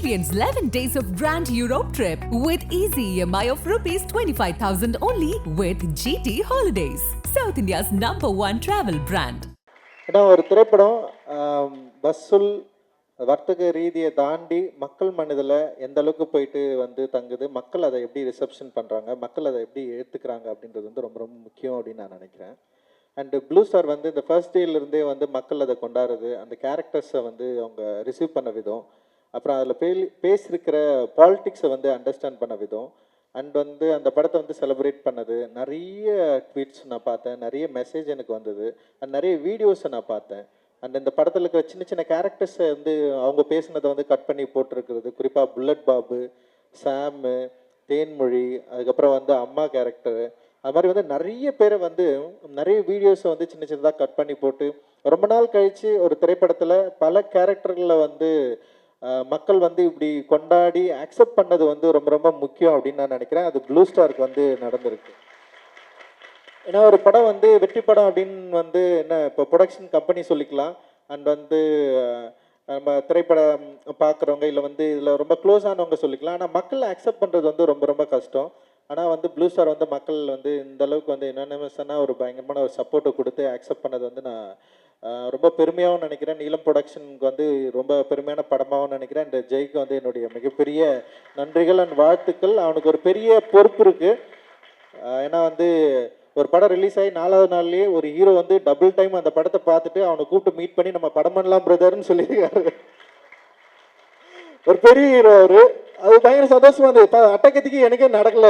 Experience 11 days of Grand Europe trip with easy EMI of rupees 25,000 only with GT Holidays, South India's #1 travel brand. ஒரு திரைப்படம் வசூல் வர்த்தக ரீதியை தாண்டி மக்கள் மனதில் எந்த அளவுக்கு போயிட்டு வந்து தங்குது, மக்கள் அதை எப்படி ரிசப்ஷன் பண்ணுறாங்க, மக்கள் அதை எப்படி ஏற்றுக்கிறாங்க அப்படின்றது வந்து ரொம்ப ரொம்ப முக்கியம் அப்படின்னு நான் நினைக்கிறேன். அண்டு ப்ளூ ஸ்டார் வந்து இந்த ஃபர்ஸ்ட் டேலேருந்தே வந்து மக்கள் அதை கொண்டாடுறது, அந்த கேரக்டர்ஸை வந்து அவங்க ரிசீவ் பண்ண விதம், அப்புறம் அதில் பேசியிருக்கிற பாலிட்டிக்ஸை வந்து அண்டர்ஸ்டாண்ட் பண்ண விதம், அண்ட் வந்து அந்த படத்தை வந்து செலிப்ரேட் பண்ணது, நிறைய ட்வீட்ஸ் நான் பார்த்தேன், நிறைய மெசேஜ் எனக்கு வந்தது, அண்ட் நிறைய வீடியோஸை நான் பார்த்தேன். அண்ட் இந்த படத்தில் இருக்கிற சின்ன சின்ன கேரக்டர்ஸை வந்து அவங்க பேசினதை வந்து கட் பண்ணி போட்டிருக்கிறது, குறிப்பாக புல்லட் பாபு, சாமு, தேன்மொழி, அதுக்கப்புறம் வந்து அம்மா கேரக்டரு, அது மாதிரி வந்து நிறைய பேரை வந்து நிறைய வீடியோஸை வந்து சின்ன சின்னதாக கட் பண்ணி போட்டு ரொம்ப நாள் கழித்து ஒரு திரைப்படத்தில் பல கேரக்டர்களில் வந்து மக்கள் வந்து இப்படி கொண்டாடி அக்செப்ட் பண்ணது வந்து ரொம்ப ரொம்ப முக்கியம் அப்படின்னு நான் நினைக்கிறேன். அது ப்ளூ ஸ்டாருக்கு வந்து நடந்திருக்கு. ஏன்னா ஒரு படம் வந்து வெற்றி படம் அப்படின்னு வந்து என்ன இப்போ ப்ரொடக்ஷன் கம்பெனி சொல்லிக்கலாம், அண்ட் வந்து நம்ம திரைப்படம் பார்க்குறவங்க இல்லை வந்து இதில் ரொம்ப க்ளோஸ் ஆனவங்க சொல்லிக்கலாம். ஆனால் மக்கள் அக்செப்ட் பண்ணுறது வந்து ரொம்ப ரொம்ப கஷ்டம். ஆனால் வந்து ப்ளூ ஸ்டார் வந்து மக்கள் வந்து இந்த அளவுக்கு வந்து யுனானிமஸாக ஒரு பயங்கரமான ஒரு சப்போர்ட்டை கொடுத்து அக்செப்ட் பண்ணது வந்து நான் ரொம்ப பெருமையாகவும் நினைக்கிறேன். நீலம் ப்ரொடக்ஷனுக்கு வந்து ரொம்ப பெருமையான படமாகவும் நினைக்கிறேன். இந்த ஜெய்க்கு வந்து என்னுடைய மிகப்பெரிய நன்றிகள் அண்ட் வாழ்த்துக்கள். அவனுக்கு ஒரு பெரிய பொறுப்பு இருக்குது. ஏன்னா வந்து ஒரு படம் ரிலீஸ் ஆகி 4வது நாள்லேயே ஒரு ஹீரோ வந்து டபுள் டைம் அந்த படத்தை பார்த்துட்டு அவனை கூப்பிட்டு மீட் பண்ணி நம்ம படம் பண்ணலாம் பிரதர்ன்னு சொல்லியிருக்காரு. ஒரு பெரிய ஹீரோ அவரு. அது பயங்கர சந்தோஷமா இருந்தது. அட்டகத்திக்கு எனக்கே நடக்கல.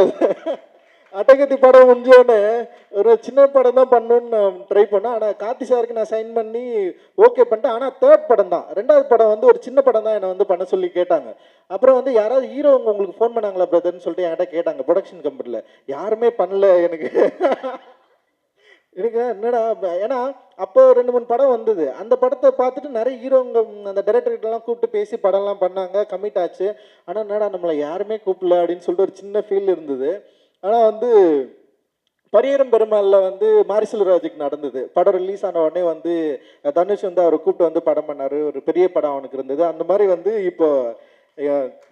அட்டகத்தி படம் முடிஞ்சோடனே ஒரு சின்ன படம் தான் பண்ணணும்னு நான் ட்ரை பண்ணேன். ஆனால் கார்த்தி சாருக்கு நான் சைன் பண்ணி ஓகே பண்ணிட்டேன். ஆனால் 3rd படம் தான், 2வது படம் வந்து ஒரு சின்ன படம் தான் என்னை வந்து பண்ண சொல்லி கேட்டாங்க. அப்புறம் வந்து யாராவது ஹீரோ உங்களுக்கு ஃபோன் பண்ணாங்களா பிரதர்ன்னு சொல்லிட்டு என்கிட்ட கேட்டாங்க ப்ரொடக்ஷன் கம்பெனியில். யாருமே பண்ணல எனக்கு. எனக்கு என்னடா, ஏன்னா அப்போ 2-3 படம் வந்தது. அந்த படத்தை பார்த்துட்டு நிறைய ஹீரோங்க அந்த டைரக்டர்கிட்டலாம் கூப்பிட்டு பேசி படம்லாம் பண்ணாங்க, கமிட் ஆச்சு. ஆனால் என்னடா நம்மளை யாருமே கூப்பிடல அப்படின்னு சொல்லிட்டு ஒரு சின்ன ஃபீல் இருந்தது. ஆனால் வந்து பரியரும் பெருமாளில் வந்து மாரி செல்வராஜுக்கு நடந்தது. படம் ரிலீஸ் ஆன உடனே வந்து தனுஷ் வந்து அவரை கூப்பிட்டு வந்து படம் பண்ணார். ஒரு பெரிய படம் அவனுக்கு இருந்தது. அந்த மாதிரி வந்து இப்போ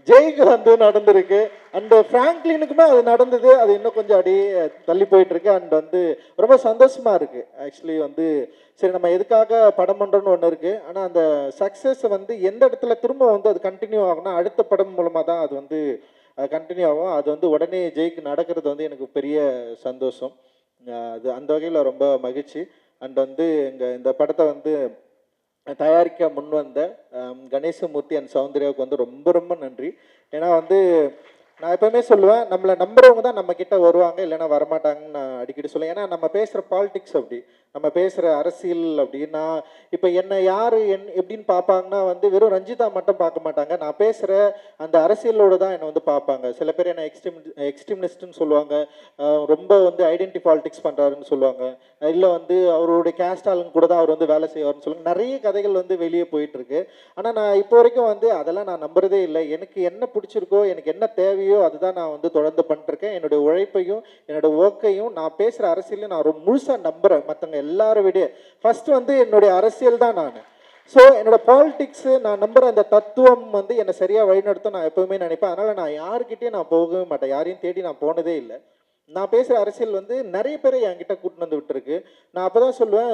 ஜெய்க்கு வந்து நடந்திருக்கு. அண்ட் ஃப்ராங்க்லினுக்குமே அது நடந்தது. அது இன்னும் கொஞ்சம் அப்படியே தள்ளி போயிட்டு இருக்கு. அண்ட் வந்து ரொம்ப சந்தோஷமா இருக்கு. ஆக்சுவலி வந்து சரி நம்ம எதுக்காக படம் பண்ணுறோன்னு ஒன்று இருக்கு. ஆனால் அந்த சக்ஸஸை வந்து எந்த இடத்துல திரும்ப வந்து அது கண்டினியூ ஆகும்னா அடுத்த படம் மூலமாக தான் அது வந்து கண்டினியூ ஆகும். அது வந்து உடனே ஜெய்க்கு நடக்கிறது வந்து எனக்கு பெரிய சந்தோஷம். அது அந்த வகையில் ரொம்ப மகிழ்ச்சி. அண்ட் வந்து இந்த படத்தை வந்து தயாரிக்க முன் வந்த கணேசமூர்த்தி அண்ட் சௌந்தர்யாவுக்கு வந்து ரொம்ப ரொம்ப நன்றி. ஏன்னா வந்து நான் எப்பவுமே சொல்லுவேன், நம்மளை நம்புறவங்க தான் நம்ம கிட்ட வருவாங்க, இல்லைன்னா வரமாட்டாங்கன்னு நான் அடிக்கடி சொல்லுவேன். ஏன்னா நம்ம பேசுகிற பாலிடிக்ஸ் அப்படி, நம்ம பேசுகிற அரசியல் அப்படின்னா இப்போ என்னை யார் எப்படின்னு பார்ப்பாங்கன்னா வந்து வெறும் ரஞ்சிதா மட்டும் பார்க்க மாட்டாங்க. நான் பேசுகிற அந்த அரசியலோடு தான் என்னை வந்து பார்ப்பாங்க. சில பேர் என்னை எக்ஸ்ட்ரீமிஸ்ட்னு சொல்லுவாங்க, ரொம்ப வந்து ஐடென்டி பாலிடிக்ஸ் பண்ணுறாருன்னு சொல்லுவாங்க, இல்லை வந்து அவருடைய கேஸ்ட் ஆளுங்க கூட தான் அவர் வந்து வேலை செய்வார்னு சொல்லுவாங்க. நிறைய கதைகள் வந்து வெளியே போயிட்டுருக்கு. ஆனால் நான் இப்போ வரைக்கும் வந்து அதெல்லாம் நான் நம்புறதே இல்லை. எனக்கு என்ன பிடிச்சிருக்கோ, எனக்கு என்ன தேவையோ அதுதான் நான் வந்து தொடர்ந்து பண்ணிட்டுருக்கேன். என்னுடைய உழைப்பையும் என்னோட ஒர்க்கையும் நான் பேசுகிற அரசியலையும் நான் ரொம்ப முழுசாக நம்புகிறேன். மற்றவங்க எல்லாரும் விட ஃபர்ஸ்ட் வந்து என்னுடைய அரசியல் தான் நான். ஸோ என்னோட பாலிடிக்ஸு நான் நம்புகிற அந்த தத்துவம் வந்து என்னை சரியாக வழிநடத்தும் நான் எப்போவுமே நினைப்பேன். அதனால் நான் யாருக்கிட்டேயும் நான் போகவே மாட்டேன். யாரையும் தேடி நான் போனதே இல்லை. நான் பேசுகிற அரசியல் வந்து நிறைய பேரை என்கிட்ட கூட்டின்னு வந்து விட்டுருக்கு. நான் அப்போ தான் சொல்லுவேன்,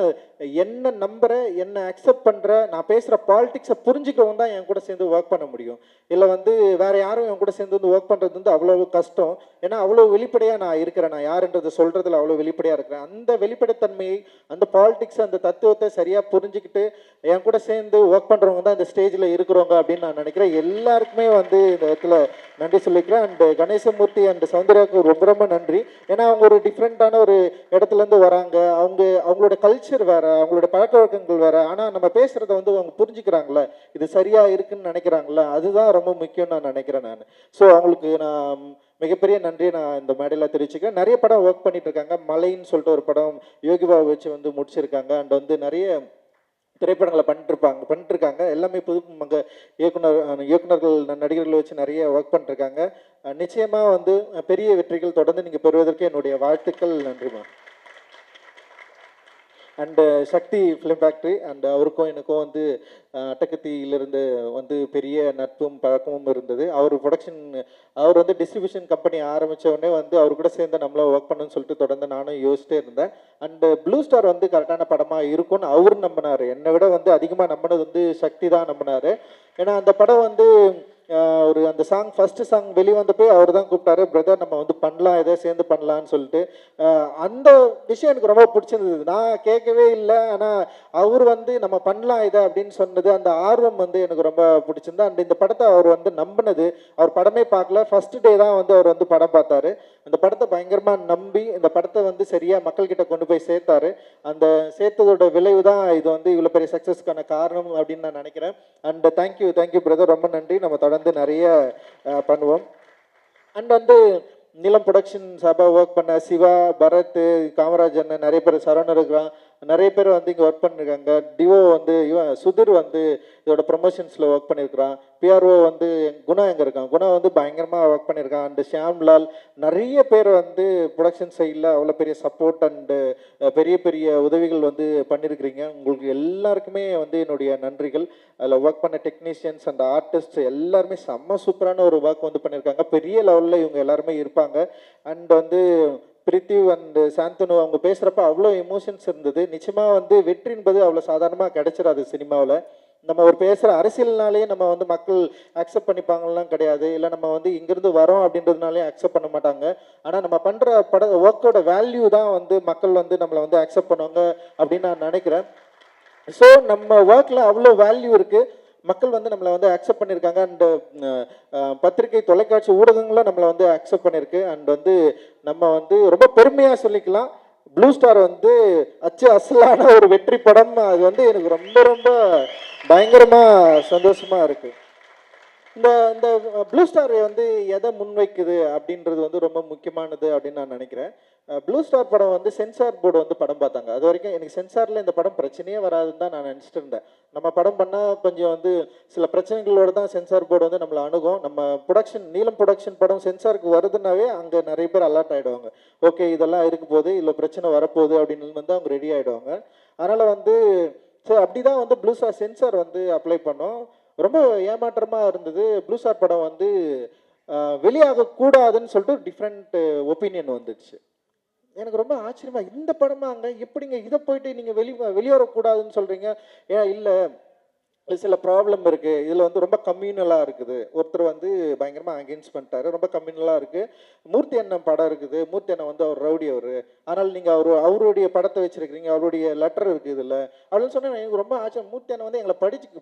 என்ன நம்புகிற, என்னை அக்செப்ட் பண்ணுற, நான் பேசுகிற பாலிடிக்ஸை புரிஞ்சுக்கவும் தான் என் கூட சேர்ந்து ஒர்க் பண்ண முடியும். இல்லை வந்து வேறு யாரும் என் கூட சேர்ந்து வந்து ஒர்க் பண்ணுறது வந்து அவ்வளோ கஷ்டம். ஏன்னா அவ்வளோ வெளிப்படையாக நான் இருக்கிறேன். நான் யாருன்றது சொல்கிறதுல அவ்வளோ வெளிப்படையாக இருக்கிறேன். அந்த வெளிப்படைத்தன்மையை, அந்த பாலிடிக்ஸ், அந்த தத்துவத்தை சரியாக புரிஞ்சுக்கிட்டு என் கூட சேர்ந்து ஒர்க் பண்ணுறவங்க தான் இந்த ஸ்டேஜில் இருக்கிறவங்க அப்படின்னு நான் நினைக்கிறேன். எல்லாருக்குமே வந்து இந்த இடத்துல நன்றி சொல்லிக்கிறேன். அண்ட் கணேசமூர்த்தி அண்ட் சௌந்தர்யாவுக்கு ரொம்ப ரொம்ப நன்றி. ஏன்னா அவங்க ஒரு டிஃப்ரெண்ட்டான ஒரு இடத்துலேருந்து வராங்க. அவங்களோட கல்ச்சர் வேறு, அவங்களோட பழக்க வழக்கங்கள் வேறு. ஆனால் நம்ம பேசுகிறத வந்து அவங்க புரிஞ்சுக்கிறாங்களே, இது சரியாக இருக்குன்னு நினைக்கிறாங்களே, அதுதான் ரொம்ப முக்கியம்னு நான் நினைக்கிறேன் நான். ஸோ அவங்களுக்கு நான் மிகப்பெரிய நன்றியை நான் இந்த மேடையில் தெரிவிச்சுக்கிறேன். நிறைய படம் ஒர்க் பண்ணிட்டு இருக்காங்க. மலைன்னு சொல்லிட்டு ஒரு படம் யோகிபாவை வச்சு வந்து முடிச்சிருக்காங்க. அண்ட் வந்து நிறைய திரைப்படங்களை பண்ணிட்டுருக்காங்க. எல்லாமே புது இயக்குனர்கள் நடிகர்களை வச்சு நிறைய ஒர்க் பண்ணிருக்காங்க. நிச்சயமாக வந்து பெரிய வெற்றிகள் தொடர்ந்து நீங்கள் பெறுவதற்கு என்னுடைய வாழ்த்துக்கள். நன்றிமா. And Sakthi film factory and அவருக்கும் எனக்கும் வந்து அட்டகத்தியிலிருந்து வந்து பெரிய நட்பும் பழக்கமும் இருந்தது. அவர் வந்து டிஸ்ட்ரிபியூஷன் கம்பெனி ஆரம்பித்த உடனே வந்து அவர் கூட சேர்ந்து நம்மளும் ஒர்க் பண்ணணும்னு சொல்லிட்டு தொடர்ந்து நானும் யோசிச்சிட்டே இருந்தேன். அண்டு ப்ளூ ஸ்டார் வந்து கரெக்டான படமாக இருக்கும்னு அவரும் நம்பினார். என்னை விட வந்து அதிகமாக நம்பினது வந்து சக்தி தான் நம்பினார். ஏன்னா அந்த படம் வந்து ஒரு அந்த ஃபஸ்ட்டு சாங் வெளிவந்தப்போ அவர் தான் கூப்பிட்டாரு, பிரதர் நம்ம வந்து பண்ணலாம், எதோ சேர்ந்து பண்ணலான்னு சொல்லிட்டு. அந்த விஷயம் எனக்கு ரொம்ப பிடிச்சிருந்தது. நான் கேட்கவே இல்லை, ஆனால் அவர் வந்து நம்ம பண்ணலாம் இதை அப்படின்னு சொன்னது, அந்த ஆர்வம் வந்து எனக்கு ரொம்ப பிடிச்சிருந்தா. அண்ட் இந்த படத்தை அவர் வந்து நம்பினது, அவர் படமே பார்க்கல, ஃபஸ்ட்டு டே தான் வந்து அவர் வந்து படம் பார்த்தாரு. அந்த படத்தை பயங்கரமாக நம்பி இந்த படத்தை வந்து சரியாக மக்கள்கிட்ட கொண்டு போய் சேர்த்தாரு. அந்த சேர்த்ததோட விளைவு தான் இது வந்து இவ்வளோ பெரிய சக்ஸஸ்க்கான காரணம் அப்படின்னு நான் நினைக்கிறேன். அண்ட் தேங்க்யூ பிரதர், ரொம்ப நன்றி. நம்ம தொடர்ந்து நிறைய பண்ணுவோம். அண்ட் வந்து நிலம் ப்ரொடக்ஷன் சார்பாக ஒர்க் பண்ண சிவா, பரத், காமராஜ் அண்ணன், நிறைய பேர் சரவணன் இருக்கிறான், நிறைய பேர் வந்து இங்கே ஒர்க் பண்ணியிருக்காங்க. டிஓ வந்து சுதிர் வந்து இதோட ப்ரொமோஷன்ஸில் ஒர்க் பண்ணியிருக்கிறான். பிஆர்ஓ வந்து குணா எங்கே இருக்கான், குணா வந்து பயங்கரமாக ஒர்க் பண்ணியிருக்கான். அண்டு ஷியாம்லால், நிறைய பேர் வந்து ப்ரொடக்ஷன் சைடில் அவ்வளோ பெரிய சப்போர்ட் அண்டு பெரிய பெரிய உதவிகள் வந்து பண்ணியிருக்கிறீங்க. உங்களுக்கு எல்லாருக்குமே வந்து என்னுடைய நன்றிகள். அதில் ஒர்க் பண்ண டெக்னீஷியன்ஸ் அண்ட் ஆர்டிஸ்ட் எல்லாருமே செம்ம சூப்பரான ஒரு ஒர்க் வந்து பண்ணியிருக்காங்க. பெரிய லெவலில் இவங்க எல்லாருமே இருப்பாங்க. அண்ட் வந்து பிரித்திவ் அண்ட் சாந்தனு அவங்க பேசுகிறப்ப அவ்வளோ எமோஷன்ஸ் இருந்தது. நிச்சயமாக வந்து வெற்றி என்பது அவ்வளோ சாதாரணமாக கிடைச்சிடாது சினிமாவில். நம்ம ஒரு பேசுகிற அரசியல்னாலே நம்ம வந்து மக்கள் அக்செப்ட் பண்ணிப்பாங்கலாம் கிடையாது, இல்லை நம்ம வந்து இங்கேருந்து வரோம் அப்படின்றதுனாலே அக்செப்ட் பண்ண மாட்டாங்க. ஆனால் நம்ம பண்ணுற ஒர்க்கோட வேல்யூ தான் வந்து மக்கள் வந்து நம்மளை வந்து அக்செப்ட் பண்ணுவாங்க அப்படின்னு நான் நினைக்கிறேன். ஸோ நம்ம ஒர்க்கில் அவ்வளோ வேல்யூ இருக்குது. மக்கள் வந்து நம்மளை வந்து அக்செப்ட் பண்ணியிருக்காங்க. அண்டு பத்திரிகை தொலைக்காட்சி ஊடகங்களும் நம்மளை வந்து அக்செப்ட் பண்ணியிருக்கு. அண்ட் வந்து நம்ம வந்து ரொம்ப பெருமையாக சொல்லிக்கலாம், ப்ளூ ஸ்டார் வந்து அசலான ஒரு வெற்றி படம். அது வந்து எனக்கு ரொம்ப ரொம்ப பயங்கரமாக சந்தோஷமாக இருக்குது. இந்த இந்த ப்ளூ ஸ்டார் வந்து எதை முன்வைக்குது அப்படின்றது வந்து ரொம்ப முக்கியமானது அப்படின்னு நான் நினைக்கிறேன். ப்ளூ ஸ்டார் படம் வந்து சென்சார் போர்டு வந்து படம் பார்த்தாங்க. அது வரைக்கும் எனக்கு சென்சாரில் இந்த படம் பிரச்சனையே வராதுன்னு தான் நான் நினச்சிட்டு இருந்தேன். நம்ம படம் பண்ணால் கொஞ்சம் வந்து சில பிரச்சனைகளோடு தான் சென்சார் போர்டு வந்து நம்மளை அணுகும். நம்ம நீலம் ப்ரொடக்ஷன் படம் சென்சாருக்கு வருதுன்னாவே அங்கே நிறைய பேர் அலர்ட் ஆகிடுவாங்க. ஓகே இதெல்லாம் இருக்க போகுது, இல்லை பிரச்சனை வரப்போகுது அப்படின்னு வந்து அவங்க ரெடி ஆகிடுவாங்க. அதனால் வந்து ஸோ அப்படி தான் வந்து ப்ளூ ஸ்டார் சென்சார் வந்து அப்ளை பண்ணோம். ரொம்ப ஏமாற்றமாக இருந்தது. ப்ளூ ஸ்டார் படம் வந்து வெளியாகக்கூடாதுன்னு சொல்லிட்டு டிஃப்ரெண்ட் ஒப்பீனியன் வந்துடுச்சு. எனக்கு ரொம்ப ஆச்சரியமா, இந்த படமாங்க எப்படிங்க இதை போயிட்டு நீங்கள் வெளிவரக்கூடாதுன்னு சொல்கிறீங்க? ஏன் இல்லை, சில ப்ராப்ளம் இருக்குது, இதில் வந்து ரொம்ப கம்யூனலாக இருக்குது. ஒருத்தர் வந்து பயங்கரமாக அகெயின்ஸ்ட் பண்ணிட்டாரு, ரொம்ப கம்யூனலாக இருக்குது. மூர்த்தி அண்ணன் படம் இருக்குது, மூர்த்தி அண்ணன் வந்து அவர் ரவுடி அவர், ஆனால் நீங்கள் அவருடைய படத்தை வச்சுருக்கிறீங்க, அவருடைய லெட்டர் இருக்குது இதில் அப்படின்னு சொன்னால் எனக்கு ரொம்ப ஆச்சரியம். மூர்த்தி அண்ணன் வந்து எங்களை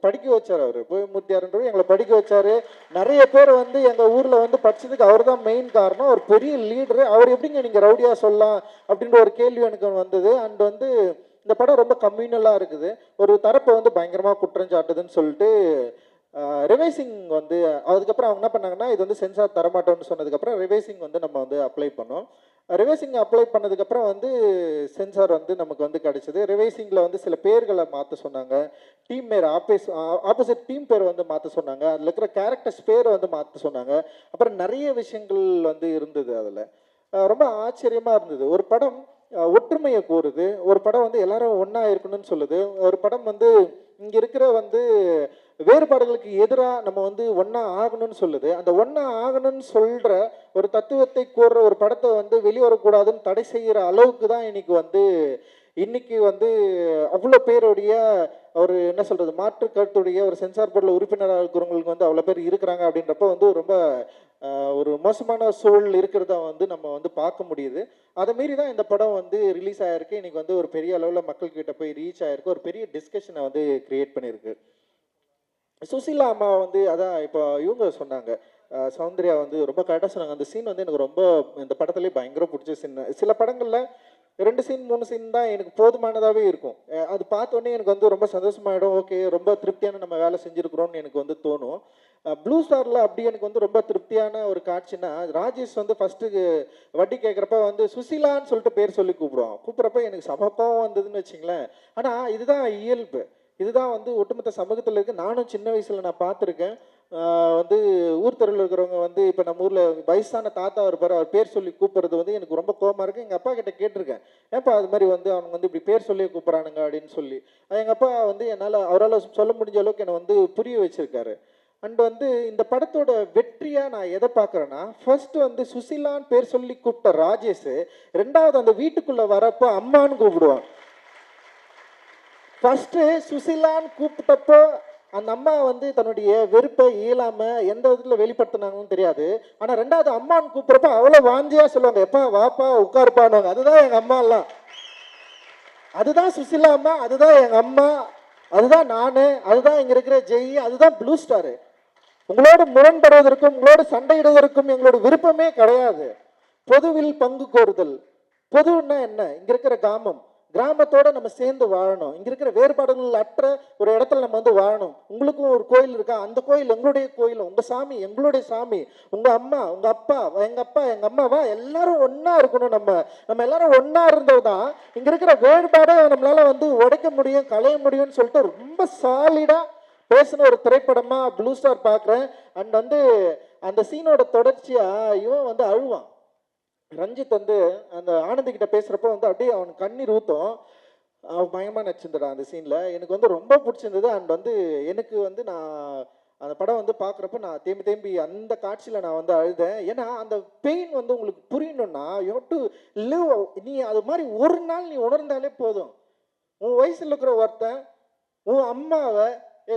படிக்க வச்சார். அவர் போய் மூர்த்தியாருன்றது எங்களை படிக்க வச்சார். நிறைய பேர் வந்து எங்கள் ஊரில் வந்து படித்ததுக்கு அவர் தான் மெயின் காரணம், ஒரு பெரிய லீடரு. அவர் எப்படிங்க நீங்கள் ரவுடியாக சொல்லலாம் அப்படின்ற ஒரு கேள்வி எனக்கு வந்தது. அண்ட் வந்து இந்த படம் ரொம்ப கம்யூனலாக இருக்குது, ஒரு தரப்பை வந்து பயங்கரமாக குற்றம் சாட்டுதுன்னு சொல்லிட்டு ரிவைசிங் வந்து அதுக்கப்புறம் அவங்க என்ன பண்ணாங்கன்னா, இது வந்து சென்சார் தரமாட்டோம்னு சொன்னதுக்கப்புறம் ரிவைசிங் வந்து நம்ம வந்து அப்ளை பண்ணோம். ரிவைசிங் அப்ளை பண்ணதுக்கப்புறம் வந்து சென்சார் வந்து நமக்கு வந்து கிடச்சிது. ரிவைசிங்கில் வந்து சில பேர்களை மாற்ற சொன்னாங்க, டீம் பேர் ஆப்போசிட் டீம் பேர் வந்து மாற்ற சொன்னாங்க, அதில் இருக்கிற கேரக்டர்ஸ் பேரை வந்து மாற்ற சொன்னாங்க. அப்புறம் நிறைய விஷயங்கள் வந்து இருந்தது. அதில் ரொம்ப ஆச்சரியமாக இருந்தது. ஒரு படம் ஒற்றுமையை கோருது, ஒரு படம் வந்து எல்லாரும் ஒன்றா இருக்கணும்னு சொல்லுது, ஒரு படம் வந்து இங்கே இருக்கிற வந்து வேறுபாடுகளுக்கு எதிராக நம்ம வந்து ஒன்றா ஆகணும்னு சொல்லுது. அந்த ஒன்றா ஆகணும்னு சொல்கிற ஒரு தத்துவத்தை கோர்ற ஒரு படத்தை வந்து வெளிவரக்கூடாதுன்னு தடை செய்கிற அளவுக்கு தான் இன்னைக்கு வந்து அவ்வளோ பேருடைய ஒரு என்ன சொல்கிறது மாற்று கருத்துடைய ஒரு சென்சார் போர்டில் உறுப்பினராக இருக்கிறவங்களுக்கு வந்து அவ்வளோ பேர் இருக்கிறாங்க. அப்படின்றப்ப வந்து ரொம்ப ஒரு மோசமான சூழல் இருக்கிறத வந்து நம்ம வந்து பார்க்க முடியுது. அதை மீறி தான் இந்த படம் வந்து ரிலீஸ் ஆகிருக்கு. இன்றைக்கி வந்து ஒரு பெரிய அளவில் மக்கள்கிட்ட போய் ரீச் ஆகிருக்கு, ஒரு பெரிய டிஸ்கஷனை வந்து க்ரியேட் பண்ணியிருக்கு. சுசீலா அம்மா வந்து அதான் இப்போ இவங்க சொன்னாங்க, சௌந்தர்யா வந்து ரொம்ப கரெக்டாக சொன்னாங்க. அந்த சீன் வந்து எனக்கு ரொம்ப இந்த படத்துலேயே பயங்கர பிடிச்ச சீன். சில படங்களில் 2 சீன் 3 சீன் தான் எனக்கு போதுமானதாகவே இருக்கும். அது பார்த்தோன்னே எனக்கு வந்து ரொம்ப சந்தோஷமாயிடும். ஓகே ரொம்ப திருப்தியான நம்ம வேலை செஞ்சுருக்குறோன்னு எனக்கு வந்து தோணும். ப்ளூ ஸ்டாரில் அப்படி எனக்கு வந்து ரொம்ப திருப்தியான ஒரு காட்சின்னா, ராஜேஷ் வந்து ஃபஸ்ட்டு வட்டி கேட்குறப்ப வந்து சுசீலான்னு சொல்லிட்டு பேர் சொல்லி கூப்பிட்றப்ப எனக்கு சமக்கம் வந்ததுன்னு வச்சிங்களேன். ஆனால் இதுதான் இயல்பு, இதுதான் வந்து ஒட்டுமொத்த சமூகத்தில் இருக்குது. நானும் சின்ன வயசில் நான் பார்த்துருக்கேன். வந்து ஊர் தெருவில் இருக்கிறவங்க வந்து இப்போ நம்ம ஊரில் வயசான தாத்தா இருப்பார், அவர் பேர் சொல்லி கூப்பிட்றது வந்து எனக்கு ரொம்ப கோவமாக இருக்குது. எங்கள் அப்பா கிட்ட கேட்டிருக்கேன், ஏன்ப்பா அது மாதிரி வந்து அவங்க வந்து இப்படி பேர் சொல்லி கூப்பிட்றானுங்க அப்படின்னு சொல்லி. எங்கள் அப்பா வந்து அவரால் சொல்ல முடிஞ்ச அளவுக்கு என்னை வந்து புரிய வச்சிருக்காரு. அண்ட் வந்து இந்த படத்தோட வெற்றியாக நான் எதை பார்க்குறேன்னா, ஃபர்ஸ்ட் வந்து சுசிலான்னு பேர் சொல்லி கூப்பிட்ட ராஜேஷ், ரெண்டாவது அந்த வீட்டுக்குள்ளே வரப்போ அம்மான்னு கூப்பிடுவான். ஃபர்ஸ்ட்டு சுசிலான்னு கூப்பிட்டப்போ அந்த அம்மா வந்து தன்னுடைய வெறுப்பை இயலாமல் எந்த விதத்தில் வெளிப்படுத்தினாங்கன்னு தெரியாது. ஆனால் ரெண்டாவது அம்மான்னு கூப்பிட்றப்ப அவ்வளோ வாஞ்சியாக சொல்லுவாங்க, எப்பா வாப்பா உட்காருப்பானுவாங்க. அதுதான் எங்கள் அம்மா எல்லாம், அதுதான் சுசிலா அம்மா, அதுதான் எங்கள் அம்மா, அதுதான் நான், அதுதான் இங்கே இருக்கிற ஜெய், அதுதான் ப்ளூ ஸ்டாரு. உங்களோட முரண்படுவதற்கும் உங்களோட சண்டையிடுவதற்கும் எங்களோட விருப்பமே கிடையாது. பொதுவில் பங்கு கோருதல். பொதுன்னா என்ன? இங்க இருக்கிற கிராமத்தோட நம்ம சேர்ந்து வாழணும். இங்க இருக்கிற வேறுபாடுகள் அற்ற ஒரு இடத்துல நம்ம வந்து வாழணும். உங்களுக்கும் ஒரு கோயில் இருக்கா, அந்த கோயில் எங்களுடைய கோயில், உங்க சாமி எங்களுடைய சாமி, உங்க அம்மா உங்க அப்பா எங்க அம்மாவா, எல்லாரும் ஒன்னா இருக்கணும். நம்ம எல்லாரும் ஒன்னா இருந்தோம்தான் இங்க இருக்கிற வேறுபாடை நம்மளால வந்து உடைக்க முடியும், களைய முடியும்னு சொல்லிட்டு ரொம்ப சாலிடா பேசின ஒரு திரைப்படமா ப்ளூ ஸ்டார் பார்க்குறேன். அண்ட் வந்து அந்த சீனோட தொடர்ச்சியா இவன் வந்து அழுவான். ரஞ்சித் வந்து அந்த ஆனந்தி கிட்ட பேசுறப்போ வந்து அப்படியே அவனுக்கு கண்ணீர் ஊற்றும். பயமா நடிச்சிருந்தடா அந்த சீன்ல, எனக்கு வந்து ரொம்ப பிடிச்சிருந்தது. அண்ட் வந்து எனக்கு வந்து நான் அந்த படம் வந்து பார்க்குறப்ப நான் தேம்பி அந்த காட்சியில் நான் வந்து அழுதேன். ஏன்னா அந்த பெயின் வந்து உங்களுக்கு புரியணும்னா யூ ஹேவ் டு லிவ். நீ அது மாதிரி ஒரு நாள் நீ உணர்ந்தாலே போதும். உன் வயசில் இருக்கிற ஒருத்தன் உன் அம்மாவை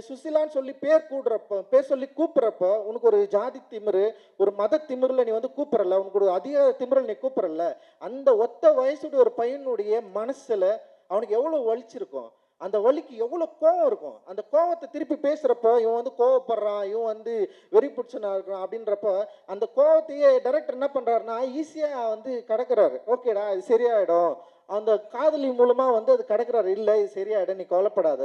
சுசிலான்னு சொல்லி பேர் சொல்லி கூப்பிட்றப்ப உனக்கு ஒரு ஜாதி திமிரு, ஒரு மத திமிரில் நீ வந்து கூப்பிடல, உனக்கு ஒரு அதிக திமிரில் நீ கூப்பிடல. அந்த ஒத்த வயசுடைய ஒரு பையனுடைய மனசில் அவனுக்கு எவ்வளோ வலிச்சிருக்கும், அந்த வலிக்கு எவ்வளோ கோவம் இருக்கும். அந்த கோவத்தை திருப்பி பேசுகிறப்ப இவன் வந்து கோவப்படுறான், இவன் வந்து வெறி பிடிச்சனா இருக்கிறான் அப்படின்றப்ப அந்த கோவத்தையே டைரக்டர் என்ன பண்ணுறாருன்னா ஈஸியாக வந்து கடக்கிறாரு. ஓகேடா இது சரியாயிடும், அந்த காதலி மூலமாக வந்து அது கடக்கிறாரு. இல்லை இது சரியாயிடும், நீ கவலைப்படாத